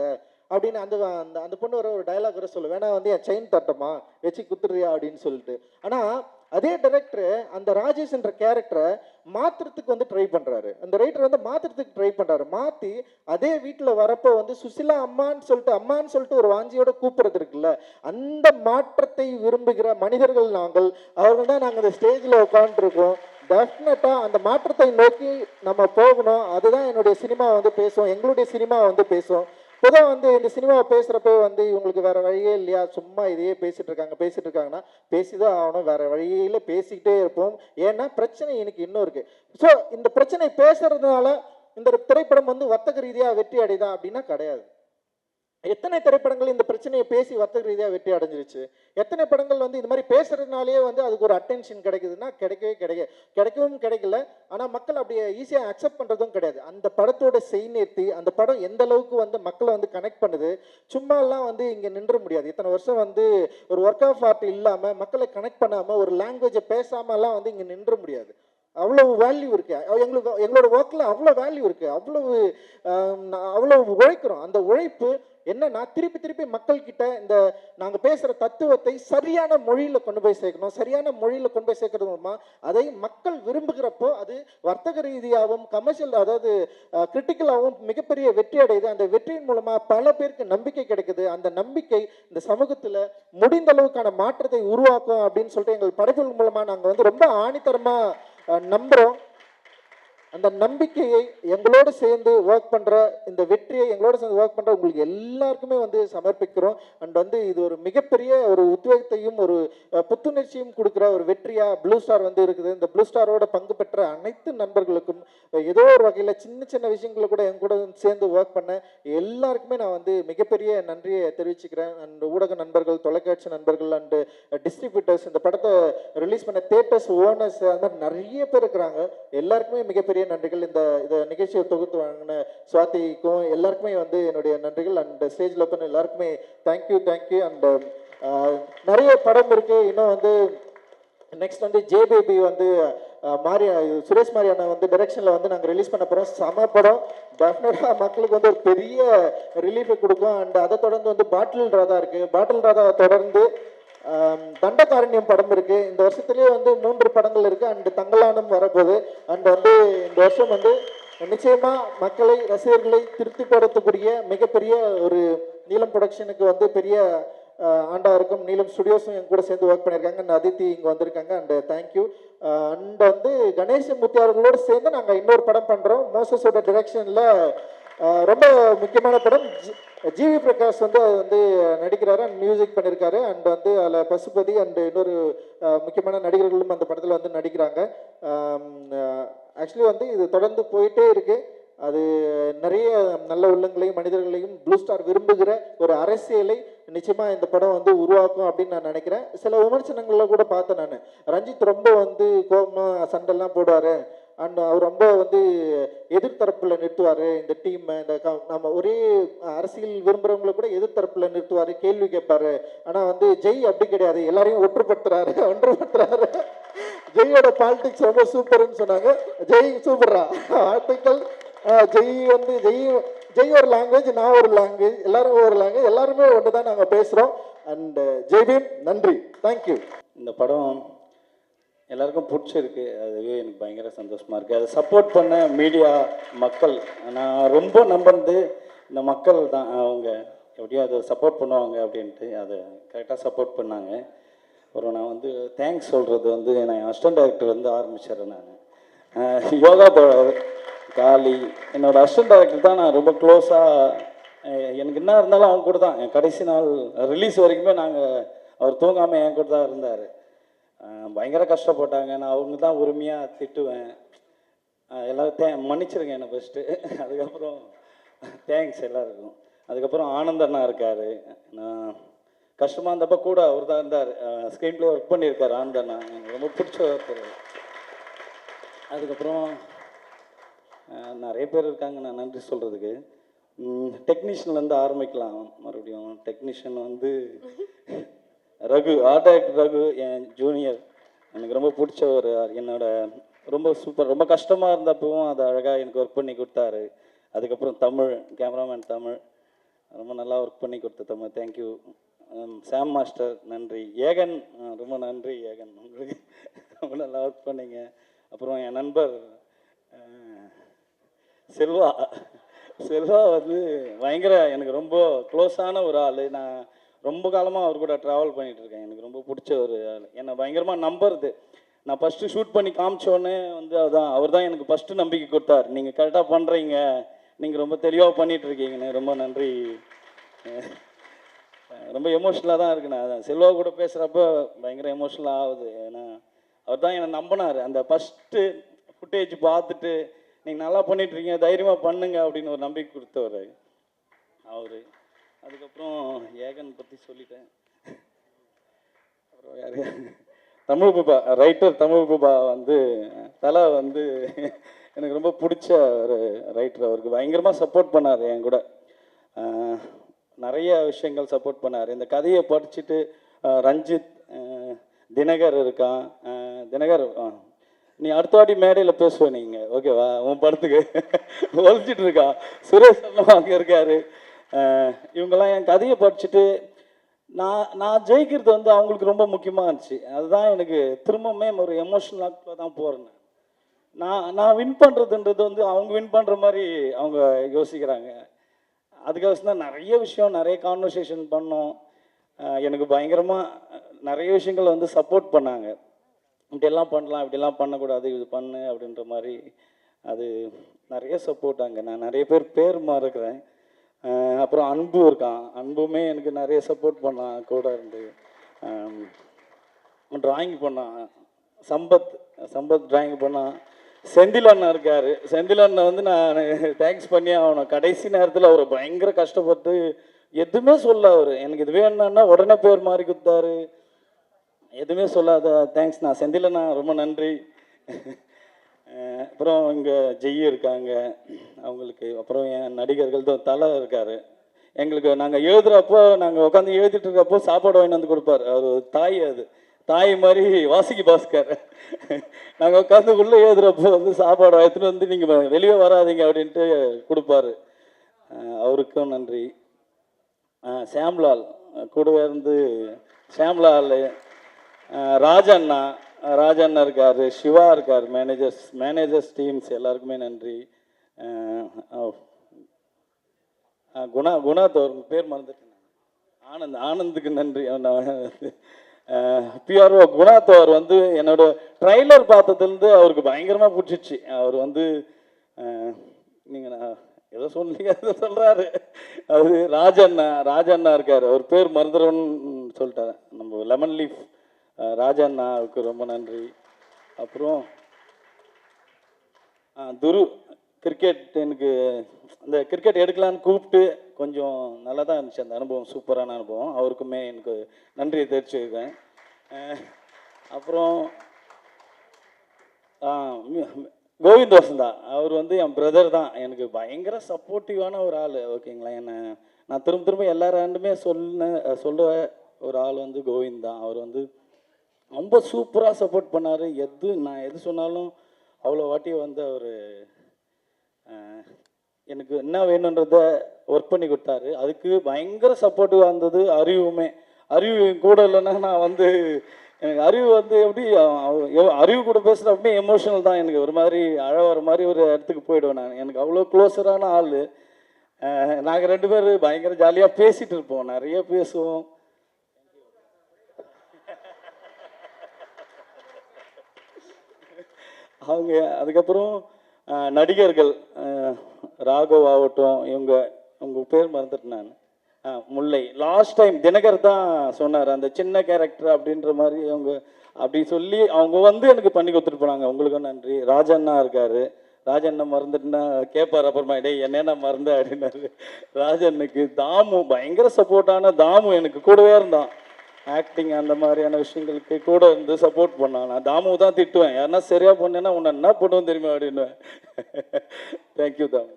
அப்படின்னு அந்த அந்த அந்த பொண்ணு ஒரு டைலாக் வர சொல்ல வேணா, வந்து என் செயின் தட்டமா வச்சு குத்துறியா அப்படின்னு சொல்லிட்டு. ஆனால் அதே டைரக்டர் அந்த ராஜேஷ் என்ற கேரக்டரை மாற்றுறதுக்கு வந்து ட்ரை பண்ணுறாரு. அந்த ரைட்டர் வந்து மாற்றுறதுக்கு ட்ரை பண்ணுறாரு. மாற்றி அதே வீட்டில் வரப்போ வந்து சுசிலா அம்மான்னு சொல்லிட்டு ஒரு வாஞ்சியோட கூப்பிட்றது இருக்குல்ல, அந்த மாற்றத்தை விரும்புகிற மனிதர்கள் நாங்கள். அவர்கள் தான் நாங்கள் இந்த ஸ்டேஜில் உட்காந்துருக்கோம். டெஃபினட்டாக அந்த மாற்றத்தை நோக்கி நம்ம போகணும். அதுதான் என்னுடைய சினிமா வந்து பேசுவோம், எங்களுடைய சினிமா வந்து பேசுவோம். பொதுவாக வந்து இந்த சினிமாவை பேசுகிறப்ப வந்து இவங்களுக்கு வேறு வழியே இல்லையா, சும்மா இதையே பேசிகிட்டு இருக்காங்கன்னா பேசிதான் ஆகணும், வேறு வழியில் பேசிக்கிட்டே இருப்போம். ஏன்னா பிரச்சனை எனக்கு இன்னும் இருக்குது. ஸோ இந்த பிரச்சனை பேசுறதுனால இந்த திரைப்படம் வந்து வர்த்தக ரீதியாக வெற்றி அடைதா அப்படின்னா கிடையாது. எத்தனை திரைப்படங்கள் இந்த பிரச்சனையை பேசி வர்த்தக ரீதியாக வெற்றி அடைஞ்சிருச்சு. எத்தனை படங்கள் வந்து இந்த மாதிரி பேசுறதுனாலே வந்து அதுக்கு ஒரு அட்டென்ஷன் கிடைக்குதுன்னா கிடைக்கவும் கிடைக்கல. ஆனால் மக்கள் அப்படியே ஈஸியாக அக்செப்ட் பண்ணுறதும் கிடையாது. அந்த படத்தோட செய்நேர்த்தி, அந்த படம் எந்த அளவுக்கு வந்து மக்களை வந்து கனெக்ட் பண்ணுது, சும்மாலாம் வந்து இங்கே நின்ற முடியாது. இத்தனை வருஷம் வந்து ஒரு ஒர்க் ஆஃப் ஆர்ட் இல்லாமல் மக்களை கனெக்ட் பண்ணாமல் ஒரு லாங்குவேஜை பேசாமலாம் வந்து இங்கே நின்ற முடியாது. அவ்வளவு வேல்யூ இருக்கு எங்களோட ஒர்க்கில், அவ்வளோ வேல்யூ இருக்கு, அவ்வளோ உழைக்கிறோம். அந்த உழைப்பு என்னன்னா திருப்பி மக்கள்கிட்ட இந்த நாங்கள் பேசுகிற தத்துவத்தை சரியான மொழியில் கொண்டு போய் சேர்க்கணும். சரியான மொழியில் கொண்டு போய் சேர்க்கறது மூலமா அதை மக்கள் விரும்புகிறப்போ அது வர்த்தக ரீதியாகவும் கமர்ஷியல், அதாவது கிரிட்டிக்கலாகவும் மிகப்பெரிய வெற்றி அடையுது. அந்த வெற்றியின் மூலமாக பல பேருக்கு நம்பிக்கை கிடைக்குது. அந்த நம்பிக்கை இந்த சமூகத்தில் முடிந்த அளவுக்கான மாற்றத்தை உருவாக்கும் அப்படின்னு சொல்லிட்டு எங்கள் படைப்புகள் மூலமாக நாங்கள் வந்து ரொம்ப ஆணித்தரமாக நம்புகிறோம். அந்த நம்பிக்கையை எங்களோடு சேர்ந்து ஒர்க் பண்ணுற, இந்த வெற்றியை எங்களோட சேர்ந்து ஒர்க் பண்ணுற உங்களுக்கு எல்லாருக்குமே வந்து சமர்ப்பிக்கிறோம். அண்ட் வந்து இது ஒரு மிகப்பெரிய ஒரு உத்வேகத்தையும் ஒரு புத்துணர்ச்சியும் கொடுக்குற ஒரு வெற்றியாக ப்ளூ ஸ்டார் வந்து இருக்குது. இந்த ப்ளூ ஸ்டாரோட பங்கு பெற்ற அனைத்து நண்பர்களுக்கும், ஏதோ ஒரு வகையில் சின்ன விஷயங்களை கூட என் கூட சேர்ந்து ஒர்க் பண்ண எல்லாருக்குமே நான் வந்து மிகப்பெரிய நன்றியை தெரிவிச்சுக்கிறேன். அண்ட் ஊடக நண்பர்கள், தொலைக்காட்சி நண்பர்கள் அண்டு டிஸ்ட்ரிபியூட்டர்ஸ், இந்த படத்தை ரிலீஸ் பண்ண தியேட்டர்ஸ் ஓனர்ஸ், அது மாதிரி நிறைய பேர் இருக்கிறாங்க. எல்லாருக்குமே மிகப்பெரிய நன்றிகள். இந்த நிகழ்ச்சியை தொகுத்து வாங்கின சுவாதிக்கும் எல்லாருக்குமே வந்து என்னுடைய நன்றிகள். அண்ட் ஸ்டேஜில் உட்காந்து எல்லாருக்குமே தேங்க்யூ. அண்ட் நிறைய படம் இருக்கு. இன்னும் வந்து நெக்ஸ்ட் வந்து ஜேபேபி வந்து சுரேஷ் மாரியானா வந்து டைரக்ஷனில் வந்து நாங்கள் ரிலீஸ் பண்ண போகிறோம். செம படம், டெஃபினட்டாக மக்களுக்கு வந்து ஒரு பெரிய ரிலீஃபை கொடுக்கும். அண்ட் அதை தொடர்ந்து வந்து பாட்டில் ராதா இருக்குது. பாட்டில் ராதாவை தொடர்ந்து தண்டகாரண்யம் படம் இருக்கு. இந்த வருஷத்துலேயே வந்து 3 படங்கள் இருக்கு. அண்ட் தங்கலானம் வரப்போகுது. அண்ட் வந்து இந்த வருஷம் வந்து நிச்சயமா மக்களை, ரசிகர்களை திருப்திப்படுத்தக்கூடிய மிகப்பெரிய ஒரு நீலம் ப்ரொடக்ஷனுக்கு வந்து பெரிய ஆண்டவருக்கும் நீலம் ஸ்டுடியோஸும் என் கூட சேர்ந்து ஒர்க் பண்ணியிருக்காங்க. அண்ட் அதித்தி இங்கே வந்திருக்காங்க. And thank you. அண்ட் வந்து கணேசமூர்த்தி அவர்களோடு சேர்ந்து நாங்கள் இன்னொரு படம் பண்ணுறோம். மோசஸோட டிரெக்ஷனில் ரொம்ப முக்கியமான படம். ஜிவி பிரகாஷ் வந்து அது வந்து நடிக்கிறாரு அண்ட் மியூசிக் பண்ணியிருக்காரு. அண்ட் வந்து அதில் பசுபதி அண்ட் இன்னொரு முக்கியமான நடிகர்களும் அந்த படத்தில் வந்து நடிக்கிறாங்க. ஆக்சுவலி வந்து இது தொடர்ந்து போயிட்டே இருக்குது. அது நிறைய நல்ல உள்ளங்களையும் மனிதர்களையும் ப்ளூ ஸ்டார் விரும்புகிற ஒரு அரசியலை நிச்சயமாக இந்த படம் வந்து உருவாக்கும் அப்படின்னு நான் நினைக்கிறேன். சில விமர்சனங்களில் கூட பார்த்தேன் நான். ரஞ்சித் ரொம்ப வந்து கோபமாக சண்டைலாம் போடுவார். அண்ட் அவர் ரொம்ப வந்து எதிர்த்தரப்பில் நிறுத்துவார் இந்த டீம். இந்த நம்ம ஒரே அரசியல் விரும்புகிறவங்கள கூட எதிர்த்தரப்பில் நிறுத்துவார், கேள்வி கேட்பார். ஆனால் வந்து ஜெய் அப்படி கிடையாது, எல்லாரையும் ஒன்றுபடுத்துறாரு. ஜெயோட பாலிடிக்ஸ் ரொம்ப சூப்பர்னு சொன்னாங்க. ஜெய் சூப்பரா, வாழ்த்துக்கள். ஜெய் ஒரு லாங்குவேஜ், நான் ஒரு லாங்குவேஜ், எல்லாரும் ஒரு லாங்குவேஜ், எல்லாருமே ஒன்று தான் நாங்கள் பேசுகிறோம். அண்ட் ஜெய்பீம் நன்றி, தேங்க்யூ. இந்த படம் எல்லாருக்கும் பிடிச்சிருக்கு, அதுவே எனக்கு பயங்கர சந்தோஷமாக இருக்குது. அதை சப்போர்ட் பண்ண மீடியா, மக்கள், நான் ரொம்ப நம்பினது இந்த மக்கள் தான். அவங்க எப்படியும் அதை சப்போர்ட் பண்ணுவாங்க அப்படின்ட்டு அதை கரெக்டாக சப்போர்ட் பண்ணாங்க. அப்புறம் நான் வந்து தேங்க்ஸ் சொல்கிறது வந்து நான் அசிஸ்டன்ட் டைரக்டர் வந்து ஆரம்பிச்சிடுறேன். நான் யோகா காளி என்னோடய அசிஸ்டன்ட் டைரக்டர் தான். நான் ரொம்ப க்ளோஸாக, எனக்கு என்ன இருந்தாலும் அவங்க கூட தான். என் கடைசி நாள் ரிலீஸ் வரைக்குமே அவர் தூங்காமல் என் கூட தான் இருந்தார். பயங்கர கஷ்டப்பட்டாங்க. நான் அவங்க தான் உரிமையாக திட்டுவேன். எல்லோரும் மன்னிச்சிருங்க என்னை ஃபஸ்ட்டு. அதுக்கப்புறம் தேங்க்ஸ் எல்லாருக்கும். அதுக்கப்புறம் ஆனந்தண்ணா இருக்கார். நான் கஷ்டமாக இருந்தப்போ கூட அவர் தான் இருந்தார். ஸ்க்ரீன் ப்ளே ஒர்க் பண்ணியிருக்காரு ஆனந்தண்ணா, எனக்கு ரொம்ப பிடிச்ச ஒருத்தர். அதுக்கப்புறம் நிறைய பேர் இருக்காங்க நான் நன்றி சொல்கிறதுக்கு. டெக்னீஷியன்லேருந்து ஆரம்பிக்கலாம். மறுபடியும் டெக்னீஷியன் வந்து ரகு, ஆர்ட் டைரக்டர் ரகு, என் ஜூனியர். எனக்கு ரொம்ப பிடிச்ச ஒரு என்னோட ரொம்ப சூப்பர். ரொம்ப கஷ்டமாக இருந்தப்பவும் அதை அழகாக எனக்கு ஒர்க் பண்ணி கொடுத்தாரு. அதுக்கப்புறம் தமிழ் கேமராமேன் தமிழ் ரொம்ப நல்லா ஒர்க் பண்ணி கொடுத்த தமிழ், தேங்க்யூ. சாம் மாஸ்டர் நன்றி. ஏகன் ரொம்ப நன்றி ஏகன், உங்களுக்கு ரொம்ப நல்லா ஒர்க் பண்ணிங்க. அப்புறம் என் நண்பர் செல்வா வந்து பயங்கர எனக்கு ரொம்ப க்ளோஸான ஒரு ஆள். நான் ரொம்ப காலமாக அவர் கூட ட்ராவல் பண்ணிகிட்ருக்கேன். எனக்கு ரொம்ப பிடிச்ச ஒரு ஆள். என்னை பயங்கரமாக நம்புறது. நான் ஃபஸ்ட்டு ஷூட் பண்ணி காமிச்சோடனே வந்து அவர் தான் எனக்கு ஃபஸ்ட்டு நம்பிக்கை கொடுத்தார். நீங்கள் கரெக்டாக பண்ணுறீங்க, நீங்கள் ரொம்ப தெளிவாக பண்ணிகிட்ருக்கீங்கன்னு. ரொம்ப நன்றி. ரொம்ப எமோஷ்னலாக தான் இருக்குண்ணா. அதான் செல்வா கூட பேசுகிறப்ப பயங்கர எமோஷ்னலாக ஆகுது. ஏன்னா அவர் தான் என்னை நம்பினார். அந்த ஃபஸ்ட்டு ஃபுட்டேஜ் பார்த்துட்டு நீங்கள் நல்லா பண்ணிகிட்ருக்கீங்க, தைரியமாக பண்ணுங்க அப்படின்னு ஒரு நம்பிக்கை கொடுத்தவர் அவர். அதுக்கப்புறம் ஏகன் பற்றி சொல்லிட்டேன். அப்புறம் யார், தமிழ் குபா ரைட்டர். தமிழ் குபா வந்து தலை வந்து எனக்கு ரொம்ப பிடிச்ச ஒரு ரைட்டர். அவருக்கு பயங்கரமாக சப்போர்ட் பண்ணார். என் கூட நிறைய விஷயங்கள் சப்போர்ட் பண்ணார். இந்த கதையை படிச்சுட்டு ரஞ்சித், தினகர் இருக்கான். தினகர் நீ அடுத்த வாட்டி மேடையில் பேசுவேன் நீங்கள், ஓகேவா? உன் படத்துக்கு ஒழிச்சிட்டு இருக்கா. சுரேஷ் அங்கே இருக்கார். இவங்கெல்லாம் என் கதையை படிச்சுட்டு நான் ஜெயிக்கிறது வந்து அவங்களுக்கு ரொம்ப முக்கியமாக இருந்துச்சு. அதுதான் எனக்கு திரும்பவுமே ஒரு எமோஷனலாக தான் போகிறேன். நான் வின் பண்ணுறதுன்றது வந்து அவங்க வின் பண்ணுற மாதிரி அவங்க யோசிக்கிறாங்க. அதுக்காக தான் நிறைய விஷயம், நிறைய கான்வர்சேஷன் பண்ணோம். எனக்கு பயங்கரமாக நிறைய விஷயங்கள் வந்து சப்போர்ட் பண்ணாங்க. இப்படியெல்லாம் பண்ணலாம், இப்படிலாம் பண்ணக்கூடாது, இது பண்ணு அப்படின்ற மாதிரி. அது நிறைய சப்போர்ட். அங்கே நான் நிறைய பேர் மறக்கிறேன். அப்புறம் அன்பு இருக்கான். அன்புமே எனக்கு நிறைய சப்போர்ட் பண்ணான் கூட இருந்து. ட்ராயிங் பண்ணான். சம்பத் ட்ராயிங் பண்ணான். செந்தில் அண்ணன் இருக்கார். செந்தில் அண்ணன் வந்து நான் தேங்க்ஸ் பண்ணி ஆகணும். கடைசி நேரத்தில் அவர் பயங்கர கஷ்டப்பட்டு எதுவுமே சொல்ல, அவர் எனக்கு இது வேணும்னா உடனே பேர் மாறி கொடுத்தாரு. எதுவுமே சொல்லாத தேங்க்ஸ் நான் செந்தில் அண்ணா, ரொம்ப நன்றி. அப்புறம் இங்கே ஜெய் இருக்காங்க அவங்களுக்கு. அப்புறம் என் நடிகர்கள் தான் தலை இருக்கார். எங்களுக்கு நாங்கள் எழுதுகிறப்போ, நாங்கள் உட்காந்து எழுதிட்டு இருக்கப்போ சாப்பாடு வாங்கி வந்து கொடுப்பார். அவர் தாய், அது தாய் மாதிரி வாசிக்கு பாஸ்கர். நாங்கள் உட்காந்து உள்ளே எழுதுகிறப்போ வந்து சாப்பாடு எடுத்துகிட்டு வந்து நீங்கள் வெளியே வராதிங்க அப்படின்ட்டு கொடுப்பாரு. அவருக்கும் நன்றி. ஷாம்லால் கூடவே இருந்து ஷாம்லால், ராஜண்ணா இருக்கார், சிவா இருக்கார், மேனேஜர்ஸ் டீம்ஸ் எல்லாருக்குமே நன்றி. குணா பேர் மறந்துட்டேன். ஆனந்துக்கு நன்றி. பிஆர்ஓ குணாத் அவர் வந்து என்னோட ட்ரைலர் பார்த்ததுலேருந்து அவருக்கு பயங்கரமாக பிடிச்சிச்சு. அவர் வந்து நீங்கள் நான் ஏதோ சொன்னீங்க அதை சொல்கிறாரு. அது ராஜண்ணா இருக்கார், அவர் பேர் மருந்துரவன் சொல்லிட்டாரு. நம்ம லெமன் லீஃப் ராஜண்ணாவுக்கு ரொம்ப நன்றி. அப்புறம் துரு கிரிக்கெட் எனக்கு இந்த கிரிக்கெட் எடுக்கலான்னு கூப்பிட்டு கொஞ்சம் நல்லா தான் இருந்துச்சு அந்த அனுபவம், சூப்பரான அனுபவம். அவருக்குமே எனக்கு நன்றியை தெரிவிச்சுக்கிறேன். அப்புறம் கோவிந்த் வசந்தா அவர் வந்து என் பிரதர் தான், எனக்கு பயங்கர சப்போர்ட்டிவான ஒரு ஆள். ஓகேங்களா, நான் திரும்ப எல்லாராண்டுமே சொல்ல ஒரு ஆள் வந்து கோவிந்த் தான். அவர் வந்து ரொம்ப சூப்பராக சப்போர்ட் பண்ணார். நான் எது சொன்னாலும் அவ்வளோ வாட்டி வந்து அவர் எனக்கு என்ன வேணுன்றத ஒர்க் பண்ணி கொடுத்தாரு. அதுக்கு பயங்கர சப்போர்ட்டிவாக இருந்தது அறிவு கூட இல்லைன்னா நான் வந்து எனக்கு அறிவு வந்து எப்படி அறிவு கூட பேசுகிற அப்படியே எமோஷனல் தான். எனக்கு ஒரு மாதிரி வர மாதிரி ஒரு இடத்துக்கு போயிடுவேன் நான். எனக்கு அவ்வளோ க்ளோஸரான ஆள். நாங்கள் 2 பேர் பயங்கர ஜாலியாக பேசிகிட்டு இருப்போம், நிறைய பேசுவோம். அவங்க அதுக்கப்புறம் நடிகர்கள் ராகவ் ஆகட்டும், உங்கள் பேர் மறந்துட்டு நான் முல்லை லாஸ்ட் டைம் தினகர் தான் சொன்னார் அந்த சின்ன கேரக்டர் அப்படின்ற மாதிரி. அப்படி சொல்லி அவங்க வந்து எனக்கு பண்ணி கொடுத்துட்டு போனாங்க. உங்களுக்கும் நன்றி. ராஜண்ணா இருக்கார், ராஜண்ணா மறந்துட்டுனா கேட்பார் அப்புறமா, டே என்னென்ன மறந்த அப்படின்னாரு. ராஜண்ணுக்கு தாமு பயங்கர சப்போர்ட்டான தாமு எனக்கு கூடவே இருந்தான். ஆக்டிங் அந்த மாதிரியான விஷயங்களுக்கு கூட இருந்து சப்போர்ட் பண்ணான். நான் தாமு தான் திட்டுவேன், யாருன்னா சரியாக பண்ணேன்னா உன்னை என்ன பண்ணுவோம் தெரியுமா அப்படின்னுவேன். தேங்க்யூ தாமு.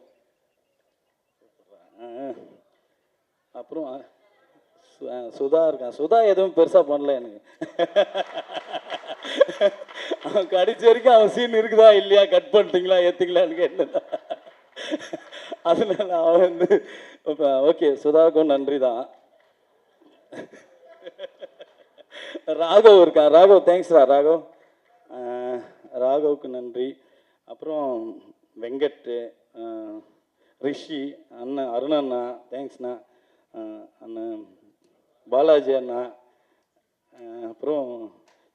அப்புறம் சுதா இருக்கான். சுதா எதுவும் பெருசாக பண்ணல எனக்கு. அவன் கடிச்ச வரைக்கும் அவன் சீன் இருக்குதா இல்லையா, கட் பண்ணிட்டீங்களா ஏற்றிக்கலான்னு கேட்டேன். அதனால அவன் வந்து ஓகே, சுதாவுக்கும் நன்றி தான். ராகவ் இருக்கான். ராகவ் தேங்க்ஸ்ரா ராகவ். ராகவுக்கு நன்றி. அப்புறம் வெங்கட், ரிஷி அண்ணன், அருணண்ணா தேங்க்ஸ்ண்ணா, அண்ணன் பாலாஜி அண்ணா. அப்புறம்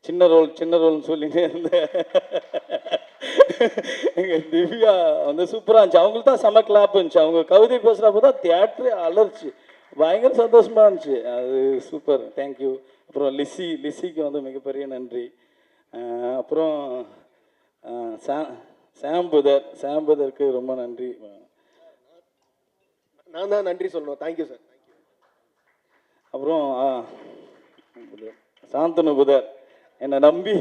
சின்ன ரோல்னு சொல்லிட்டே இருந்தேன். எங்கள் திவ்யா வந்து சூப்பராக இருந்துச்சு. அவங்களுக்கு தான் செம கிளாப் இருந்துச்சு. அவங்க கவிதை பேசுகிறப்போ தான் தியேட்டரே அலர்ச்சி, பயங்கர சந்தோஷமாக இருந்துச்சு. அது சூப்பர், தேங்க்யூ. அப்புறம் லிசிக்கு வந்து மிகப்பெரிய நன்றி. அப்புறம் சாம்புதருக்கு ரொம்ப நன்றி. நான் தான் நன்றி சொல்லணும். Thank you sir. அப்புறம் சாந்தனு புதர் என்னை நம்பி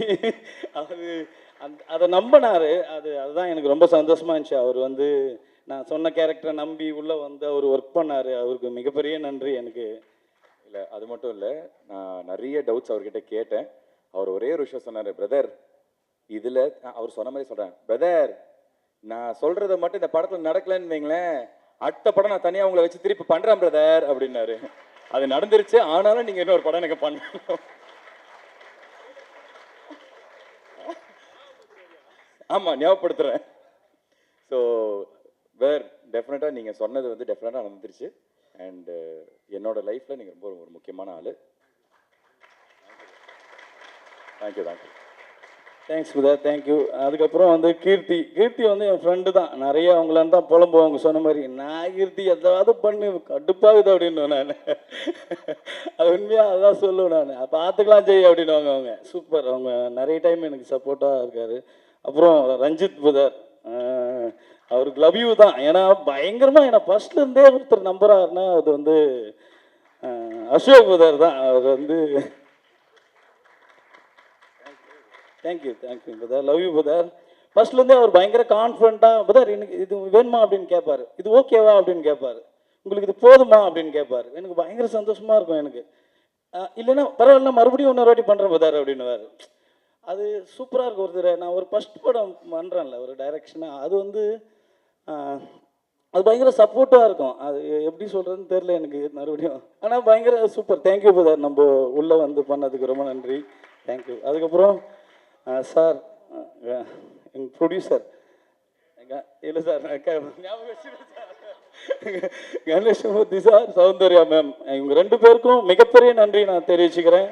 அதை நம்பினார். அதுதான் எனக்கு ரொம்ப சந்தோஷமாக இருந்துச்சு. அவர் வந்து நான் சொன்ன கேரக்டரை நம்பி உள்ளே வந்து அவர் ஒர்க் பண்ணார். அவருக்கு மிகப்பெரிய நன்றி எனக்கு. இல்லை அது மட்டும் இல்லை, நான் நிறைய டவுட்ஸ் அவர்கிட்ட கேட்டேன். அவர் ஒரே ஒரு விஷயம் சொன்னார், பிரதர் இதில் அவர் சொன்ன மாதிரி சொல்கிறேன், பிரதர் நான் சொல்கிறத மட்டும் இந்த படத்தில் நடக்கலைன்னு வைங்களேன், அடுத்த படம் நான் தனியாக உங்களை வச்சு திருப்பி பண்ணுறேன் பிரதர் அப்படின்னாரு. அது நடந்துருச்சு, ஆனாலும் நீங்கள் இன்னொரு படம் எனக்கு பண்ணணும். ஆமாம் ஞாபகப்படுத்துகிறேன். ஸோ வேர் டெஃபினட்டாக நீங்கள் சொன்னது வந்து டெஃபினட்டாக நடந்துருச்சு. அண்டு என்னோட லைஃப்பில் நீங்கள் ரொம்ப ஒரு முக்கியமான ஆள். தேங்க்யூ. தேங்க்ஸ் புதர், தேங்க்யூ. அதுக்கப்புறம் வந்து கீர்த்தி வந்து என் ஃப்ரெண்டு தான். நிறைய அவங்களான்னு தான் புலம்புவோம். அவங்க சொன்ன மாதிரி நான் கீர்த்தி எதாவது பண்ணு கடுப்பாகுது அப்படின்னு நான் அது உண்மையாக அதான் சொல்லுவேன் நான். பார்த்துக்கலாம் ஜெய் அப்படின்னுவாங்க அவங்க. சூப்பர், அவங்க நிறைய டைம் எனக்கு சப்போர்ட்டாக இருக்கார். அப்புறம் ரஞ்சித் புதர், அவருக்கு லவ் யூ தான். ஏன்னா பயங்கரமாக என்னை ஃபஸ்ட்லேருந்தே ஒருத்தர் நம்புறாருன்னா அது வந்து அசோக் புதர் தான். அவர் வந்து தேங்க்யூ புதர், லவ் யூ புதர். ஃபர்ஸ்ட்லேருந்தே அவர் பயங்கர கான்ஃபிடண்ட்டாக, புதர் எனக்கு இது வேணுமா அப்படின்னு கேட்பார், இது ஓகேவா அப்படின்னு கேட்பார், உங்களுக்கு இது போதுமா அப்படின்னு கேட்பார். எனக்கு பயங்கர சந்தோஷமாக இருக்கும். எனக்கு இல்லைன்னா பரவாயில்ல மறுபடியும் இன்னொரு வாட்டி பண்ணுறேன் புதர் அப்படின்னுவார். அது சூப்பராக இருக்கும். ஒருத்தர் நான் ஒரு ஃபஸ்ட் படம் பண்ணுறேன்ல ஒரு டைரக்ஷனாக, அது வந்து அது பயங்கர சப்போர்ட்டாக இருக்கும். அது எப்படி சொல்கிறதுன்னு தெரில எனக்கு மறுபடியும். ஆனால் பயங்கர சூப்பர். தேங்க்யூ புதர், நம்ம உள்ளே வந்து பண்ணதுக்கு ரொம்ப நன்றி. தேங்க்யூ. அதுக்கப்புறம் சார் எங்கள் ப்ரொடியூசர் இல்லை சார் ஞாபகம் வச்சுருக்கேன் sir. Ganesamoorthy sir, Soundarya ma'am, இவங்க 2 பேருக்கும் மிகப்பெரிய நன்றி நான் தெரிவிச்சுக்கிறேன்.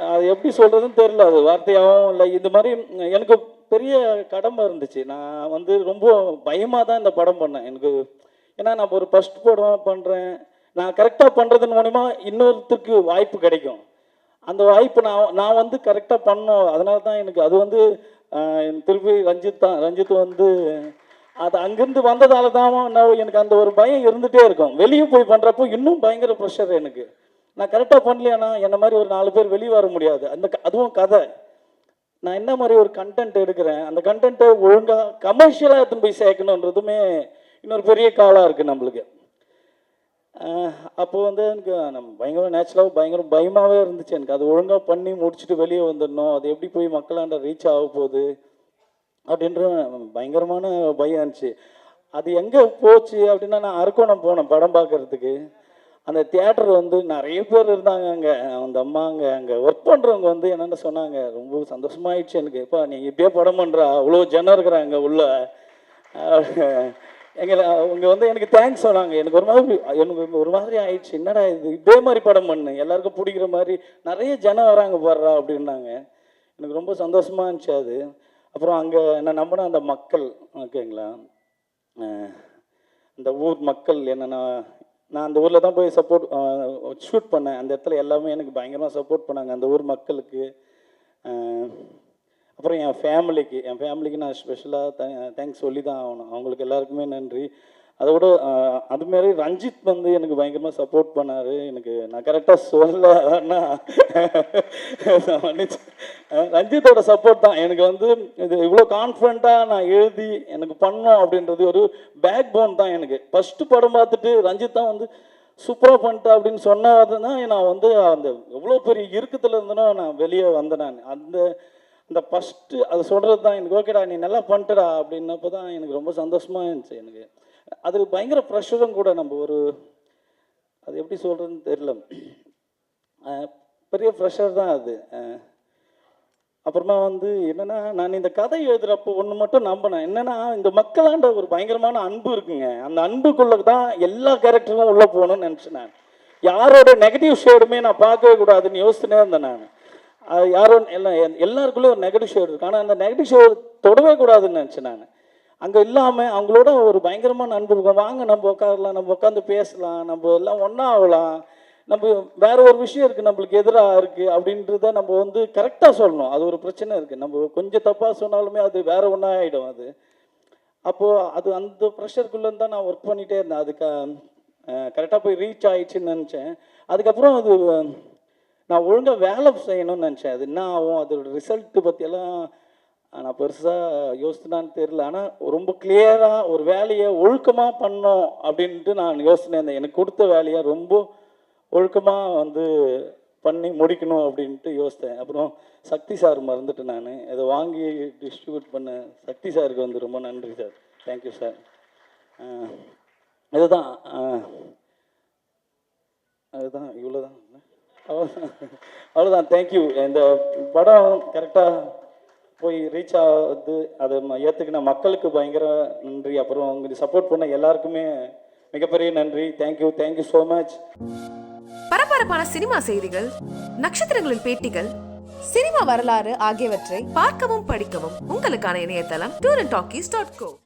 அது எப்படி சொல்கிறதுன்னு தெரில, அது வார்த்தையாகவும் இல்லை. இது மாதிரி எனக்கு பெரிய கடமை இருந்துச்சு. நான் வந்து ரொம்ப பயமாக தான் இந்த படம் பண்ணேன். எனக்கு ஏன்னா நான் ஒரு ஃபஸ்ட் படம் பண்ணுறேன், நான் கரெக்டாக பண்ணுறதன் மூலிமா இன்னொருத்தருக்கு வாய்ப்பு கிடைக்கும். அந்த வாய்ப்பு நான் வந்து கரெக்டாக பண்ணோம். அதனால தான் எனக்கு அது வந்து திருப்பி ரஞ்சித் வந்து அது அங்கேருந்து வந்ததால தான் எனக்கு அந்த ஒரு பயம் இருந்துகிட்டே இருக்கும். வெளியே போய் பண்ணுறப்போ இன்னும் பயங்கர ப்ரெஷர் எனக்கு. நான் கரெக்டாக பண்ணலையானா என்ன மாதிரி ஒரு 4 பேர் வெளியே வர முடியாது. அதுவும் கதை நான் என்ன மாதிரி ஒரு கண்டென்ட் எடுக்கிறேன், அந்த கண்டென்ட்டை ஒழுங்காக கமர்ஷியலாக எடுத்துன்னு போய் சேர்க்கணுன்றதுமே இன்னொரு பெரிய காலாக இருக்குது நம்மளுக்கு. அப்போது வந்து எனக்கு பயங்கர நேச்சுரலாக பயங்கர பயமாகவே இருந்துச்சு எனக்கு. அது ஒழுங்காக பண்ணி முடிச்சுட்டு வெளியே வந்துடணும், அது எப்படி போய் மக்களாண்ட ரீச் ஆக போகுது அப்படின்ற பயங்கரமான பயம் இருந்துச்சு. அது எங்கே போச்சு அப்படின்னா, நான் அரக்கோணம் போனேன் படம் பார்க்குறதுக்கு. அந்த தியேட்டர் வந்து நிறைய பேர் இருந்தாங்க அங்கே. அந்த அம்மா அங்கே ஒர்க் பண்ணுறவங்க வந்து என்னென்ன சொன்னாங்க, ரொம்ப சந்தோஷமாயிடுச்சு எனக்கு. இப்போ நீங்கள் இப்படியே படம் பண்ணுறா, அவ்வளோ ஜனம் இருக்கிறாங்க உள்ள. அவங்க வந்து எனக்கு தேங்க்ஸ் சொன்னாங்க. எனக்கு ஒரு மாதிரி ஆயிடுச்சு, என்னடா இது இதே மாதிரி படம் பண்ணு, எல்லாருக்கும் பிடிக்கிற மாதிரி நிறைய ஜனம் வராங்க பாடுறா அப்படின்னாங்க. எனக்கு ரொம்ப சந்தோஷமாக இருந்துச்சு அது. அப்புறம் அங்கே என்ன நம்பின அந்த மக்கள், ஓகேங்களா, இந்த ஊர் மக்கள் என்னென்னா, நான் அந்த ஊரில் தான் போய் ஷூட் பண்ணேன். அந்த இடத்துல எல்லாமே எனக்கு பயங்கரமாக சப்போர்ட் பண்ணாங்க, அந்த ஊர் மக்களுக்கு. அப்புறம் என் ஃபேமிலிக்கு நான் ஸ்பெஷலாக தேங்க்ஸ் சொல்லி தான் ஆகணும். அவங்களுக்கு எல்லாருக்குமே நன்றி. அதோட அதுமாரி ரஞ்சித் வந்து எனக்கு பயங்கரமாக சப்போர்ட் பண்ணார். எனக்கு நான் கரெக்டாக சொல்லன்னா ரஞ்சித்தோட சப்போர்ட் தான் எனக்கு வந்து இது இவ்வளோ கான்ஃபிடண்ட்டாக நான் எழுதி எனக்கு பண்ணோம் அப்படின்றது ஒரு பேக் போன் தான் எனக்கு. ஃபஸ்ட்டு படம் பார்த்துட்டு ரஞ்சித் தான் வந்து சூப்பராக பண்ணிட்டேன் அப்படின்னு சொன்னது தான் நான் வந்து அந்த எவ்வளோ பெரிய இறுக்கத்தில் இருந்தனோ நான் வெளியே வந்தேன். நான் அந்த ஃபஸ்ட்டு அது சொல்கிறது தான் எனக்கு, ஓகேடா நீ நல்லா பண்ணிட்டடா அப்படின்னப்போ தான் எனக்கு ரொம்ப சந்தோஷமாக இருந்துச்சு எனக்கு. அது பயங்கர ப்ரெஷரும் கூட. நம்ம ஒரு அது எப்படி சொல்கிறதுன்னு தெரியல, பெரிய ப்ரெஷர் தான் அது. அப்புறமா வந்து என்னென்னா, நான் இந்த கதை எழுதுகிறப்போ ஒன்று மட்டும் நம்பினேன், என்னென்னா இந்த மக்களாண்ட ஒரு பயங்கரமான அன்பு இருக்குங்க. அந்த அன்புக்குள்ளே தான் எல்லா கேரக்டரும் உள்ளே போகணும்னு நினச்சேன் நான். யாரோட நெகட்டிவ் ஷேடுமே நான் பார்க்கவே கூடாதுன்னு யோசிச்சுனே இருந்தேன் நான். அது யாரும் எல்லாருக்குள்ளேயும் ஒரு நெகட்டிவ் ஷேடு இருக்குது, ஆனால் அந்த நெகட்டிவ் ஷேடு தொடவே கூடாதுன்னு நினச்சேன் நான். அங்கே இல்லாமல் அவங்களோட ஒரு பயங்கரமான அன்பு இருக்கும். வாங்க நம்ம உட்காரலாம், நம்ம உட்காந்து பேசலாம், நம்ம எல்லாம் ஒன்றா ஆகலாம், நம்ம வேற ஒரு விஷயம் இருக்குது நம்மளுக்கு எதிராக இருக்குது அப்படின்றத நம்ம வந்து கரெக்டாக சொல்லணும். அது ஒரு பிரச்சனை இருக்குது, நம்ம கொஞ்சம் தப்பாக சொன்னாலுமே அது வேற ஒன்றா ஆகிடும் அது. அப்போது அது அந்த ப்ரெஷருக்குள்ளே தான் நான் ஒர்க் பண்ணிகிட்டே இருந்தேன். அதுக்கு கரெக்டாக போய் ரீச் ஆகிடுச்சின்னு நினச்சேன். அதுக்கப்புறம் அது நான் ஒழுங்காக வேலை செய்யணும்னு நினச்சேன். அது என்ன ஆகும், அதோட ரிசல்ட்டு பற்றியெல்லாம் நான் பெருசாக யோசிச்சுனான்னு தெரியல. ஆனால் ரொம்ப கிளியராக ஒரு வேலையை ஒழுக்கமாக பண்ணோம் அப்படின்ட்டு நான் யோசினேன். எனக்கு கொடுத்த வேலையை ரொம்ப ஒழுக்கமாக வந்து பண்ணி முடிக்கணும் அப்படின்ட்டு யோசித்தேன். அப்புறம் சக்தி சார் மறந்துட்டு நான் இதை வாங்கி டிஸ்ட்ரிபியூட் பண்ண சக்தி சாருக்கு வந்து ரொம்ப நன்றி சார். Thank you sir. இதுதான் இவ்வளோதான், அவ்வளோதான். தேங்க்யூ. இந்த படம் கரெக்டாக போய் ரீச் ஆகுது, அதை ஏற்றுக்கின மக்களுக்கு பயங்கர நன்றி. அப்புறம் உங்களுக்கு சப்போர்ட் பண்ண எல்லாருக்குமே மிகப்பெரிய நன்றி. Thank you so much. பரபரப்பான சினிமா செய்திகள், நட்சத்திரங்களின் பேட்டிகள், சினிமா வரலாறு ஆகியவற்றை பார்க்கவும் படிக்கவும் உங்களுக்கான இணையதளம் tourantalkies.co.